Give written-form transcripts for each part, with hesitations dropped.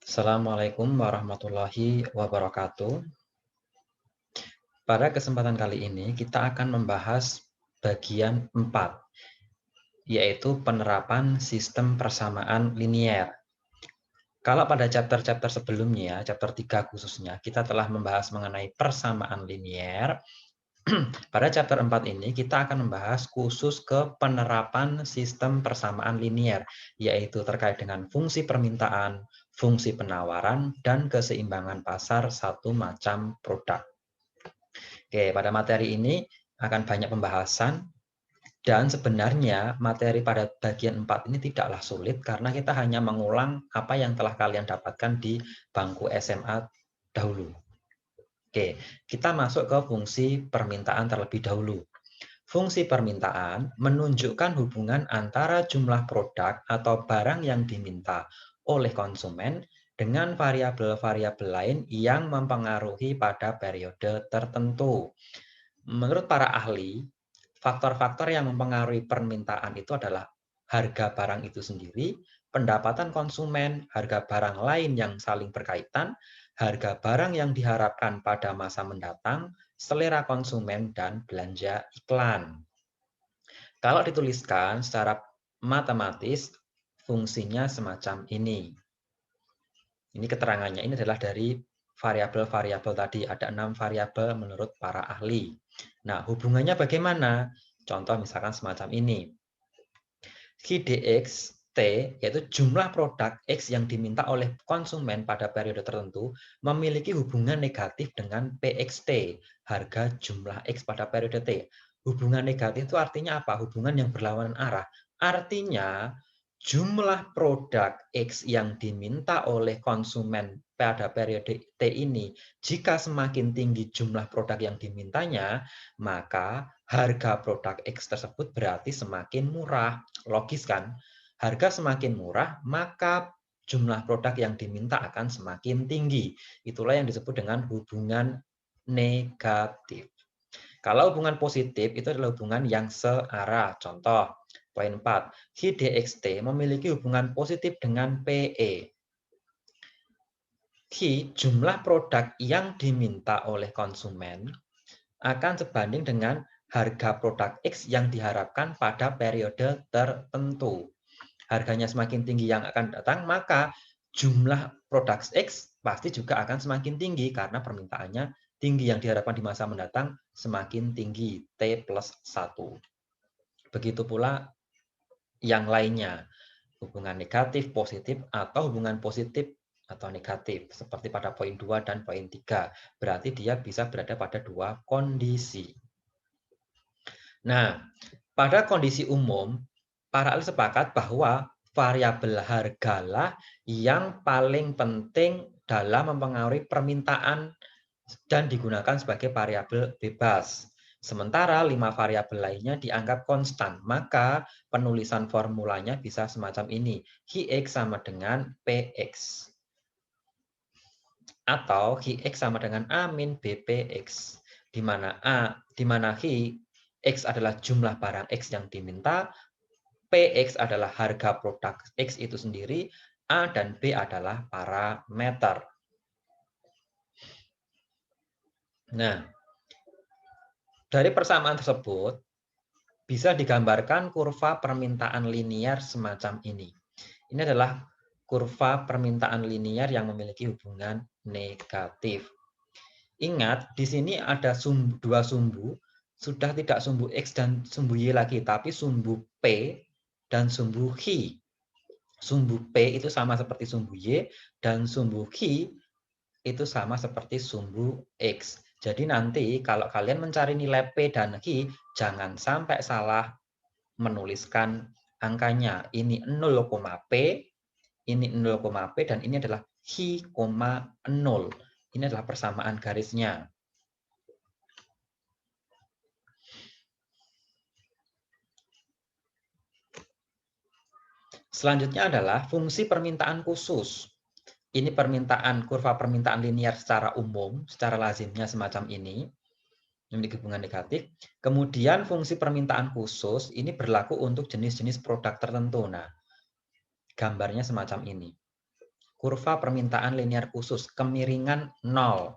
Assalamualaikum warahmatullahi wabarakatuh. Pada kesempatan kali ini kita akan membahas bagian 4, yaitu penerapan sistem persamaan linier. Kalau pada chapter-chapter sebelumnya, chapter 3 khususnya, kita telah membahas mengenai persamaan linier. Pada chapter 4 ini kita akan membahas khusus ke penerapan sistem persamaan linier, yaitu terkait dengan fungsi permintaan, fungsi penawaran, dan keseimbangan pasar satu macam produk. Oke, pada materi ini akan banyak pembahasan dan sebenarnya materi pada bagian 4 ini tidaklah sulit karena kita hanya mengulang apa yang telah kalian dapatkan di bangku SMA dahulu. Oke, kita masuk ke fungsi permintaan terlebih dahulu. Fungsi permintaan menunjukkan hubungan antara jumlah produk atau barang yang diminta oleh konsumen dengan variabel-variabel lain yang mempengaruhi pada periode tertentu. Menurut para ahli, faktor-faktor yang mempengaruhi permintaan itu adalah harga barang itu sendiri, pendapatan konsumen, harga barang lain yang saling berkaitan, harga barang yang diharapkan pada masa mendatang, selera konsumen, dan belanja iklan. Kalau dituliskan secara matematis, fungsinya semacam ini. Ini keterangannya, ini adalah dari variabel-variabel tadi, ada 6 variabel menurut para ahli. Nah, hubungannya bagaimana? Contoh misalkan semacam ini. QDX T, yaitu jumlah produk X yang diminta oleh konsumen pada periode tertentu, memiliki hubungan negatif dengan PXT, harga jumlah X pada periode T. Hubungan negatif itu artinya apa? Hubungan yang berlawanan arah. Artinya, jumlah produk X yang diminta oleh konsumen pada periode T ini, jika semakin tinggi jumlah produk yang dimintanya, maka harga produk X tersebut berarti semakin murah. Logis kan? Harga semakin murah, maka jumlah produk yang diminta akan semakin tinggi. Itulah yang disebut dengan hubungan negatif. Kalau hubungan positif itu adalah hubungan yang searah. Contoh, poin 4. QDXT memiliki hubungan positif dengan PE. Q, jumlah produk yang diminta oleh konsumen akan sebanding dengan harga produk X yang diharapkan pada periode tertentu. Harganya semakin tinggi yang akan datang, maka jumlah produk X pasti juga akan semakin tinggi karena permintaannya tinggi, yang diharapkan di masa mendatang semakin tinggi, T plus 1. Begitu pula yang lainnya, hubungan negatif, positif, atau hubungan positif atau negatif, seperti pada poin 2 dan poin 3. Berarti dia bisa berada pada dua kondisi. Nah, pada kondisi umum, para ahli sepakat bahwa variabel hargalah yang paling penting dalam mempengaruhi permintaan dan digunakan sebagai variabel bebas. Sementara 5 variabel lainnya dianggap konstan, maka penulisan formulanya bisa semacam ini. Qx sama dengan Px. Atau Qx sama dengan A min BPX. Di mana X adalah jumlah barang X yang diminta, PX adalah harga produk X itu sendiri, A dan B adalah parameter. Nah, dari persamaan tersebut, bisa digambarkan kurva permintaan linier semacam ini. Ini adalah kurva permintaan linier yang memiliki hubungan negatif. Ingat, di sini ada dua sumbu, sudah tidak sumbu X dan sumbu Y lagi, tapi sumbu P dan sumbu Q. Sumbu P itu sama seperti sumbu Y, dan sumbu Q itu sama seperti sumbu X. Jadi nanti kalau kalian mencari nilai P dan Q, jangan sampai salah menuliskan angkanya. Ini 0, P, ini 0, P, dan ini adalah Q, 0. Ini adalah persamaan garisnya. Selanjutnya adalah fungsi permintaan khusus. Ini kurva permintaan linier secara umum, secara lazimnya semacam ini, memiliki hubungan negatif. Kemudian fungsi permintaan khusus ini berlaku untuk jenis-jenis produk tertentu. Nah, gambarnya semacam ini. kurva permintaan linear khusus, kemiringan 0.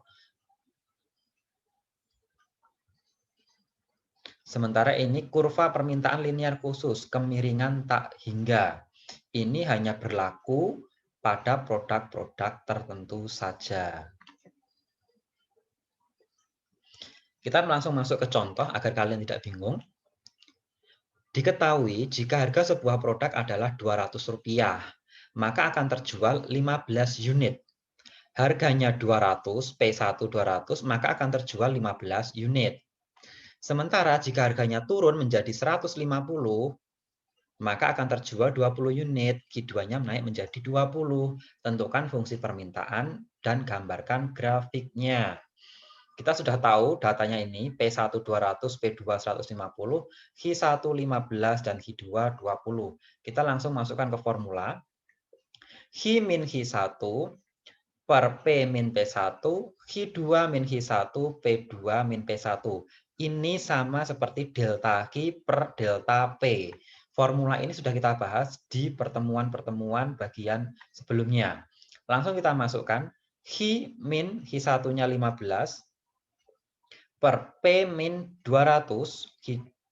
Sementara ini kurva permintaan linear khusus, kemiringan tak hingga. Ini hanya berlaku pada produk-produk tertentu saja. Kita langsung masuk ke contoh agar kalian tidak bingung. Diketahui jika harga sebuah produk adalah Rp200, maka akan terjual 15 unit. Harganya 200, P1 200, maka akan terjual 15 unit. Sementara jika harganya turun menjadi 150, maka akan terjual 20 unit. Q2-nya naik menjadi 20. Tentukan fungsi permintaan dan gambarkan grafiknya. Kita sudah tahu datanya ini, P1 200, P2 150, Q1 15, dan Q2 20. Kita langsung masukkan ke formula. Q min Q1 per P min P1, Q2 min Q1, P2 min P1. Ini sama seperti delta Q per delta P. Formula ini sudah kita bahas di pertemuan-pertemuan bagian sebelumnya. Langsung kita masukkan Q min Q1-nya 15, per P min 200,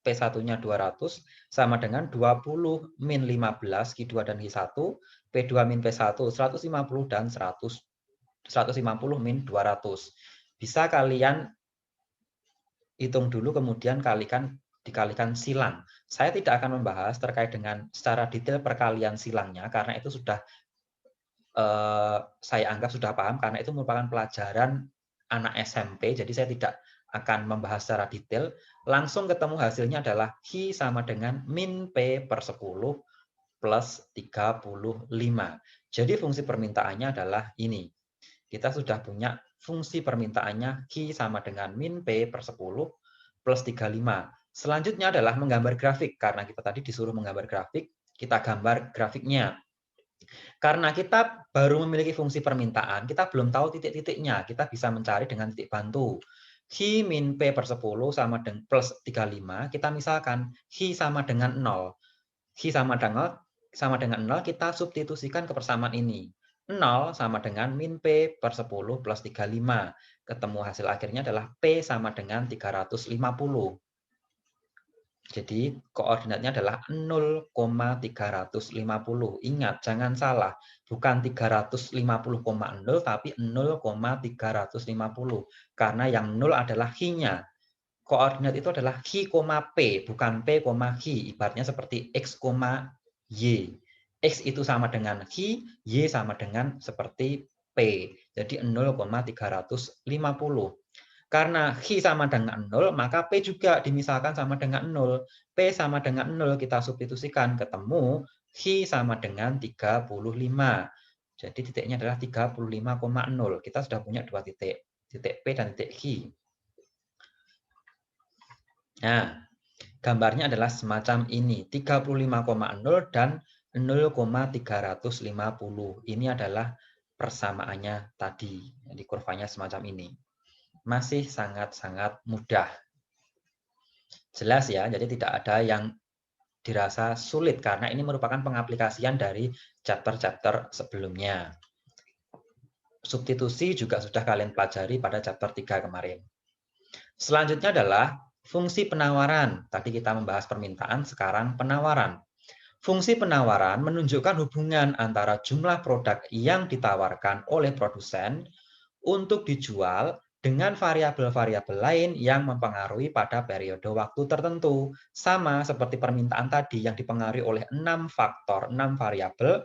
P1-nya 200, sama dengan 20 min 15, Q2 dan Q1, P2 min P1, 150 dan 150 min 200. Bisa kalian hitung dulu, kemudian dikalikan silang. Saya tidak akan membahas terkait dengan secara detail perkalian silangnya, karena itu sudah saya anggap sudah paham, karena itu merupakan pelajaran anak SMP, jadi saya tidak akan membahas secara detail. Langsung ketemu hasilnya adalah Q sama dengan min P per 10 plus 35. Jadi fungsi permintaannya adalah ini. Kita sudah punya fungsi permintaannya Q sama dengan min P per 10 plus 35. Selanjutnya adalah menggambar grafik. Karena kita tadi disuruh menggambar grafik, kita gambar grafiknya. Karena kita baru memiliki fungsi permintaan, kita belum tahu titik-titiknya. Kita bisa mencari dengan titik bantu. Q min P per 10 sama dengan plus 35, kita misalkan Q sama dengan 0. Q sama dengan 0, kita substitusikan ke persamaan ini. 0 sama dengan min P per 10 plus 35. Ketemu hasil akhirnya adalah P sama dengan 350. Jadi koordinatnya adalah 0,350. Ingat, jangan salah. Bukan 350,0 tapi 0,350. Karena yang 0 adalah Q-nya. Koordinat itu adalah Q, P, bukan P, Q. Ibaratnya seperti X, Y. X itu sama dengan Q, Y sama dengan seperti P. Jadi 0,350. Karena Q sama dengan 0, maka P juga dimisalkan sama dengan 0. P sama dengan 0 kita substitusikan, ketemu Q sama dengan 35. Jadi titiknya adalah 35,0. Kita sudah punya dua titik, titik P dan titik Q. Nah, gambarnya adalah semacam ini, 35,0 dan 0,350. Ini adalah persamaannya tadi. Jadi kurvanya semacam ini. Masih sangat-sangat mudah. Jelas ya, jadi tidak ada yang dirasa sulit karena ini merupakan pengaplikasian dari chapter-chapter sebelumnya. Substitusi juga sudah kalian pelajari pada chapter 3 kemarin. Selanjutnya adalah fungsi penawaran. Tadi kita membahas permintaan, sekarang penawaran. Fungsi penawaran menunjukkan hubungan antara jumlah produk yang ditawarkan oleh produsen untuk dijual dengan variabel-variabel lain yang mempengaruhi pada periode waktu tertentu. Sama seperti permintaan tadi yang dipengaruhi oleh 6 faktor, 6 variabel,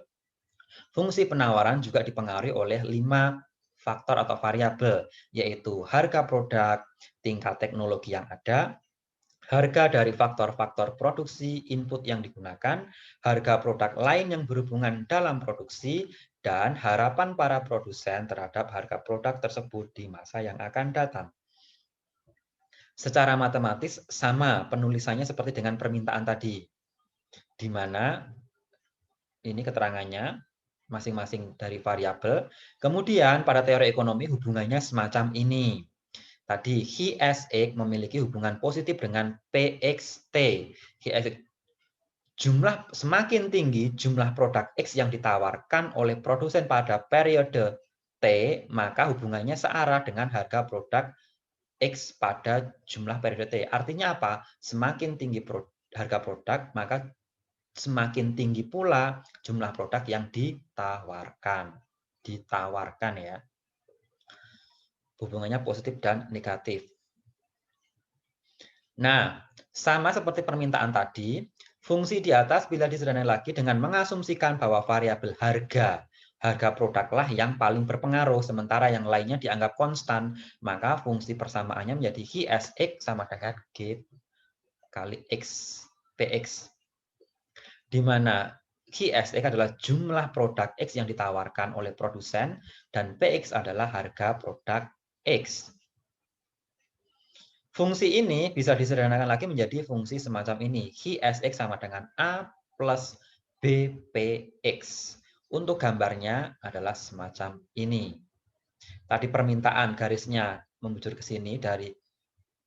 fungsi penawaran juga dipengaruhi oleh 5 faktor atau variabel, yaitu harga produk, tingkat teknologi yang ada, harga dari faktor-faktor produksi, input yang digunakan, harga produk lain yang berhubungan dalam produksi, dan harapan para produsen terhadap harga produk tersebut di masa yang akan datang. Secara matematis sama penulisannya seperti dengan permintaan tadi, di mana ini keterangannya masing-masing dari variabel. Kemudian pada teori ekonomi hubungannya semacam ini. Tadi QSX memiliki hubungan positif dengan PXT. QSX semakin tinggi jumlah produk X yang ditawarkan oleh produsen pada periode T, maka hubungannya searah dengan harga produk X pada jumlah periode T. Artinya apa? Semakin tinggi harga produk, maka semakin tinggi pula jumlah produk yang ditawarkan. Ditawarkan ya. Hubungannya positif dan negatif. Nah, sama seperti permintaan tadi, fungsi di atas bila disederhanakan lagi dengan mengasumsikan bahwa variabel harga produklah yang paling berpengaruh, sementara yang lainnya dianggap konstan, maka fungsi persamaannya menjadi X sama dengan G kali X, PX. Di mana X adalah jumlah produk X yang ditawarkan oleh produsen, dan PX adalah harga produk X. Fungsi ini bisa disederhanakan lagi menjadi fungsi semacam ini. X sama dengan A plus BPX. Untuk gambarnya adalah semacam ini. Tadi permintaan garisnya membujur ke sini dari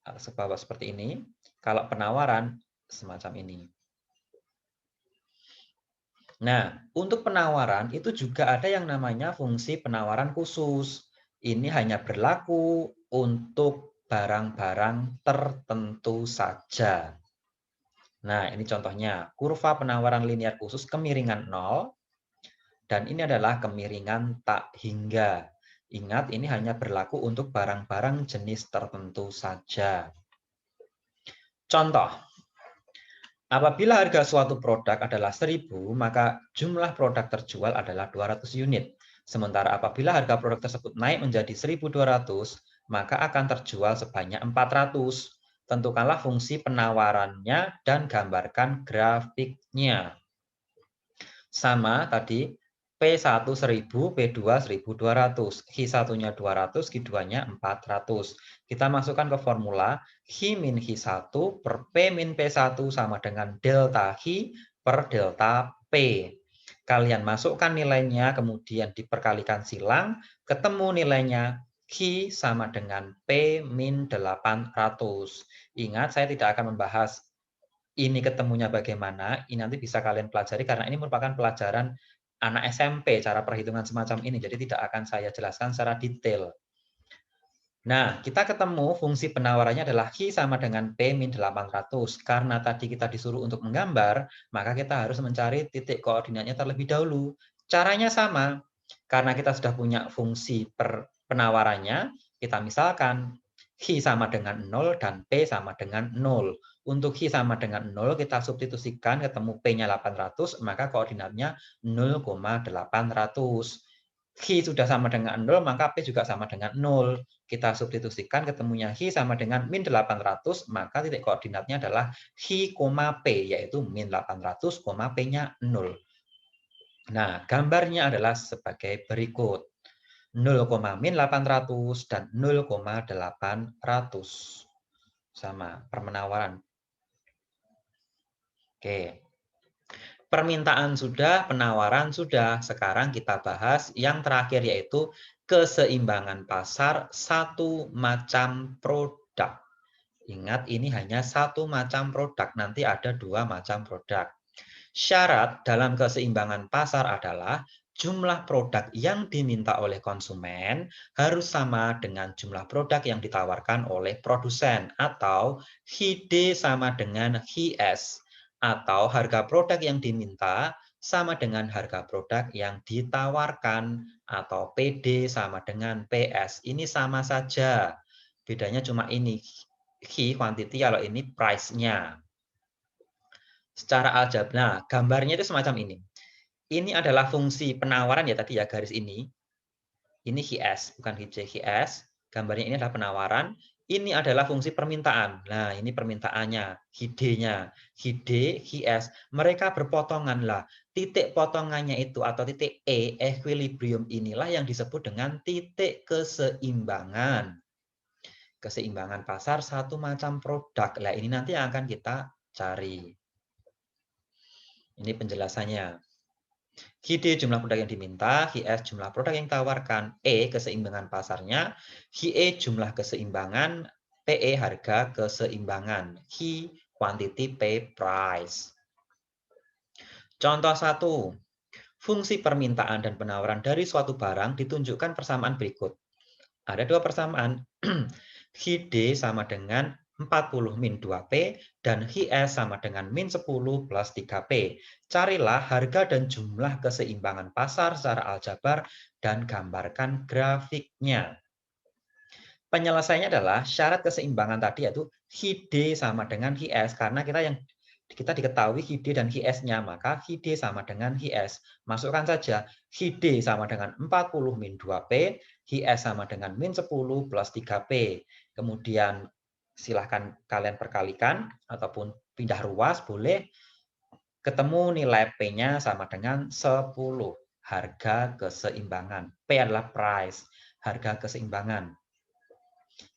bawah seperti ini. Kalau penawaran semacam ini. Nah, untuk penawaran itu juga ada yang namanya fungsi penawaran khusus. Ini hanya berlaku untuk barang-barang tertentu saja. Nah, ini contohnya. Kurva penawaran linear khusus kemiringan 0. Dan ini adalah kemiringan tak hingga. Ingat, ini hanya berlaku untuk barang-barang jenis tertentu saja. Contoh. Apabila harga suatu produk adalah 1.000, maka jumlah produk terjual adalah 200 unit. Sementara apabila harga produk tersebut naik menjadi 1.200, maka akan terjual sebanyak 400. Tentukanlah fungsi penawarannya dan gambarkan grafiknya. Sama tadi, P1 1000, P2 1200. H1-nya 200, H2-nya 400. Kita masukkan ke formula, H min H1 per P min P1 sama dengan delta H per delta P. Kalian masukkan nilainya, kemudian diperkalikan silang, ketemu nilainya H sama dengan P min 800. Ingat, saya tidak akan membahas ini ketemunya bagaimana, ini nanti bisa kalian pelajari karena ini merupakan pelajaran anak SMP, cara perhitungan semacam ini. Jadi tidak akan saya jelaskan secara detail. Nah, kita ketemu fungsi penawarannya adalah H sama dengan P min 800. Karena tadi kita disuruh untuk menggambar, maka kita harus mencari titik koordinatnya terlebih dahulu. Caranya sama. Karena kita sudah punya fungsi penawarannya, kita misalkan H sama dengan 0 dan P sama dengan 0. Untuk H sama dengan 0, kita substitusikan, ketemu P-nya 800, maka koordinatnya 0,800. H sudah sama dengan 0, maka P juga sama dengan 0. Kita substitusikan, ketemunya H sama dengan min 800, maka titik koordinatnya adalah H, P, yaitu min 800, P-nya 0. Nah, gambarnya adalah sebagai berikut. 0, min 800 dan 0,800. Sama, permenawaran. Oke. Permintaan sudah, penawaran sudah. Sekarang kita bahas yang terakhir yaitu keseimbangan pasar satu macam produk. Ingat, ini hanya satu macam produk. Nanti ada dua macam produk. Syarat dalam keseimbangan pasar adalah jumlah produk yang diminta oleh konsumen harus sama dengan jumlah produk yang ditawarkan oleh produsen, atau HID sama dengan HS, atau harga produk yang diminta sama dengan harga produk yang ditawarkan, atau PD sama dengan PS. Ini sama saja. Bedanya cuma ini, quantity, kalau ini price-nya. Secara aljabar, nah gambarnya itu semacam ini. Ini adalah fungsi penawaran ya tadi ya, garis ini. Ini HS, bukan HJ, HS. Gambarnya ini adalah penawaran. Ini adalah fungsi permintaan. Nah, ini permintaannya, HID-nya. HID, HS, mereka berpotongan lah. Titik potongannya itu atau titik E, equilibrium, inilah yang disebut dengan titik keseimbangan. Keseimbangan pasar satu macam produk. Nah, ini nanti yang akan kita cari. Ini penjelasannya. HID jumlah produk yang diminta, HS jumlah produk yang ditawarkan, E keseimbangan pasarnya, HE jumlah keseimbangan, PE harga keseimbangan, H quantity, P price. Contoh 1. Fungsi permintaan dan penawaran dari suatu barang ditunjukkan persamaan berikut. Ada dua persamaan. HID sama dengan 40 min 2P dan HIS sama dengan min 10 plus 3P. Carilah harga dan jumlah keseimbangan pasar secara aljabar dan gambarkan grafiknya. Penyelesaiannya adalah syarat keseimbangan tadi yaitu HID sama dengan HIS. Karena kita diketahui HID dan HIS-nya, maka HID sama dengan HIS. Masukkan saja HID sama dengan 40 min 2P, HIS sama dengan min 10 plus 3P. Kemudian silahkan kalian perkalikan ataupun pindah ruas boleh. Ketemu nilai P-nya sama dengan 10. Harga keseimbangan. P adalah price, harga keseimbangan.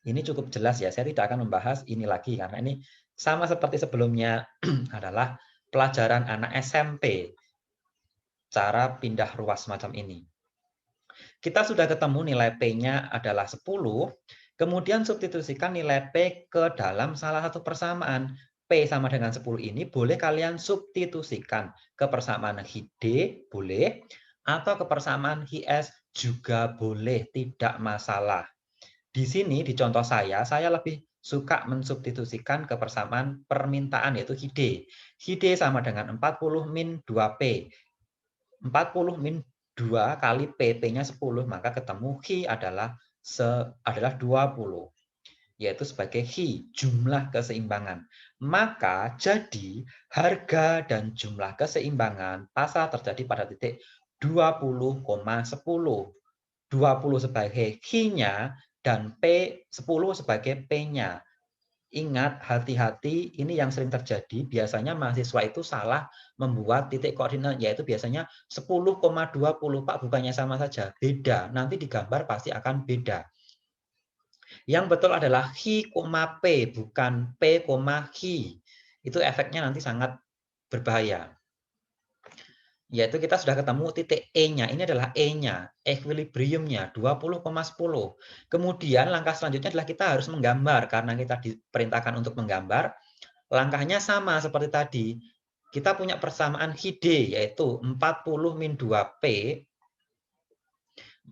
Ini cukup jelas ya, saya tidak akan membahas ini lagi karena ini sama seperti sebelumnya adalah pelajaran anak SMP, cara pindah ruas semacam ini. Kita sudah ketemu nilai P-nya adalah 10, kemudian substitusikan nilai P ke dalam salah satu persamaan. P sama dengan 10 ini boleh kalian substitusikan ke persamaan HID, boleh, atau ke persamaan HIS juga boleh, tidak masalah. Di sini, di contoh saya lebih suka mensubstitusikan ke persamaan permintaan, yaitu HID. HID sama dengan 40 min 2P. 40 min 2 kali P, P-nya 10, maka ketemu HI adalah 20. Yaitu sebagai HI, jumlah keseimbangan. Maka jadi harga dan jumlah keseimbangan pasar terjadi pada titik 20,10. 20 sebagai HI-nya dan P10 sebagai P-nya. Ingat, hati-hati, ini yang sering terjadi. Biasanya mahasiswa itu salah membuat titik koordinat, yaitu biasanya 10,20. Pak, bukannya sama saja? Beda. Nanti digambar pasti akan beda. Yang betul adalah Hi, P, bukan P, Hi. Itu efeknya nanti sangat berbahaya. Yaitu kita sudah ketemu titik E-nya. Ini adalah E-nya, equilibrium-nya 20,10. Kemudian langkah selanjutnya adalah kita harus menggambar. Karena kita diperintahkan untuk menggambar, langkahnya sama seperti tadi. Kita punya persamaan HID, yaitu 40 min 2P.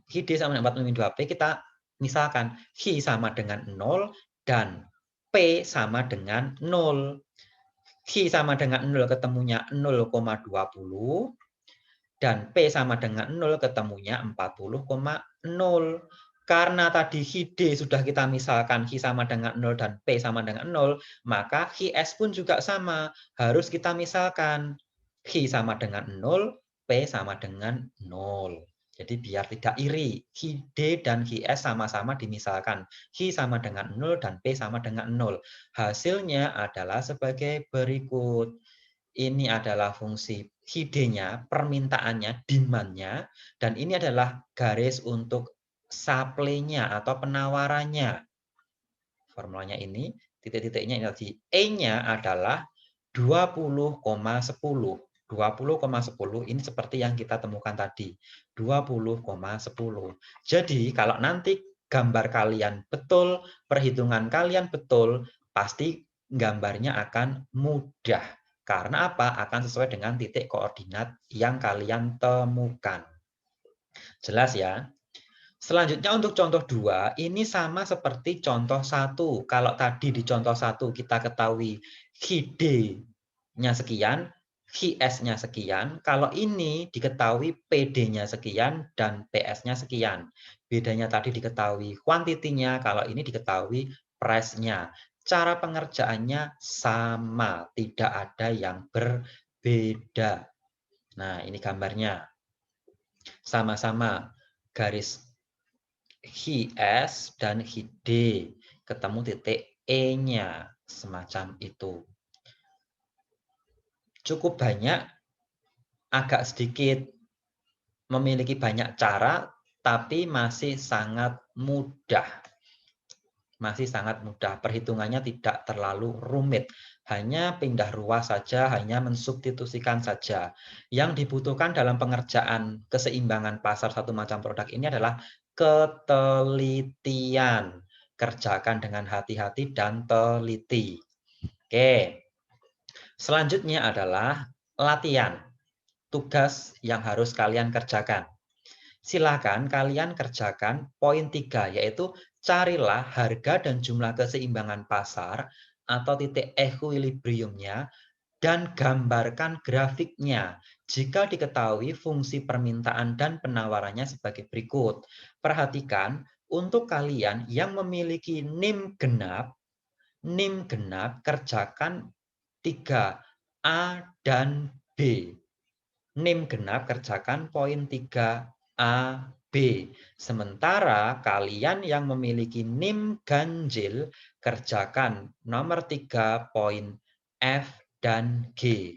HID sama dengan 40 min 2P, kita misalkan HI sama dengan 0 dan P sama dengan 0. HI sama dengan 0 ketemunya 0,20. Dan P sama dengan 0 ketemunya 40,0. Karena tadi HID sudah kita misalkan HI sama dengan 0 dan P sama dengan 0, maka HIS pun juga sama. Harus kita misalkan HI sama dengan 0, P sama dengan 0. Jadi biar tidak iri, HID dan HIS sama-sama dimisalkan. HI sama dengan 0 dan P sama dengan 0. Hasilnya adalah sebagai berikut. Ini adalah fungsi HID-nya, permintaannya, demand-nya, dan ini adalah garis untuk supply-nya atau penawarannya. Formulanya ini, titik-titiknya ini tadi. E-nya adalah 20,10. 20,10 ini seperti yang kita temukan tadi. 20,10. Jadi kalau nanti gambar kalian betul, perhitungan kalian betul, pasti gambarnya akan mudah. Karena apa? Akan sesuai dengan titik koordinat yang kalian temukan. Jelas ya? Selanjutnya untuk contoh 2, ini sama seperti contoh 1. Kalau tadi di contoh 1 kita ketahui HID-nya sekian, HIS-nya sekian. Kalau ini diketahui PD-nya sekian dan PS-nya sekian. Bedanya tadi diketahui kuantitinya, kalau ini diketahui price-nya. Cara pengerjaannya sama, tidak ada yang berbeda. Nah, ini gambarnya. Sama-sama garis HIS dan HID. Ketemu titik E-nya. Semacam itu. Cukup banyak, agak sedikit memiliki banyak cara, tapi masih sangat mudah. Masih sangat mudah. Perhitungannya tidak terlalu rumit. Hanya pindah ruas saja, hanya mensubstitusikan saja. Yang dibutuhkan dalam pengerjaan keseimbangan pasar satu macam produk ini adalah ketelitian. Kerjakan dengan hati-hati dan teliti. Oke. Selanjutnya adalah latihan. tugas yang harus kalian kerjakan. Silakan kalian kerjakan poin 3, yaitu carilah harga dan jumlah keseimbangan pasar atau titik equilibriumnya dan gambarkan grafiknya. Jika diketahui fungsi permintaan dan penawarannya sebagai berikut. Perhatikan, untuk kalian yang memiliki NIM genap kerjakan 3, A dan B. NIM genap kerjakan poin 3 A, B. Sementara kalian yang memiliki NIM ganjil kerjakan nomor 3 poin F dan G.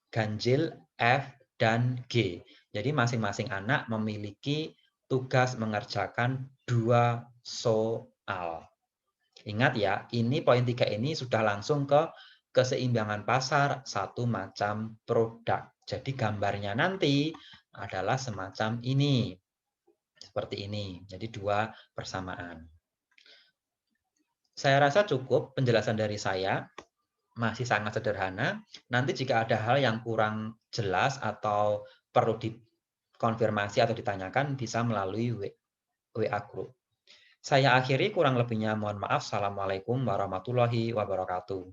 Ganjil F dan G. Jadi masing-masing anak memiliki tugas mengerjakan 2 soal. Ingat ya, ini poin 3 ini sudah langsung ke keseimbangan pasar satu macam produk. Jadi gambarnya nanti adalah semacam ini. Seperti ini. Jadi 2 persamaan. Saya rasa cukup penjelasan dari saya. Masih sangat sederhana. Nanti jika ada hal yang kurang jelas atau perlu dikonfirmasi atau ditanyakan, bisa melalui WA Group. Saya akhiri, kurang lebihnya mohon maaf. Assalamualaikum warahmatullahi wabarakatuh.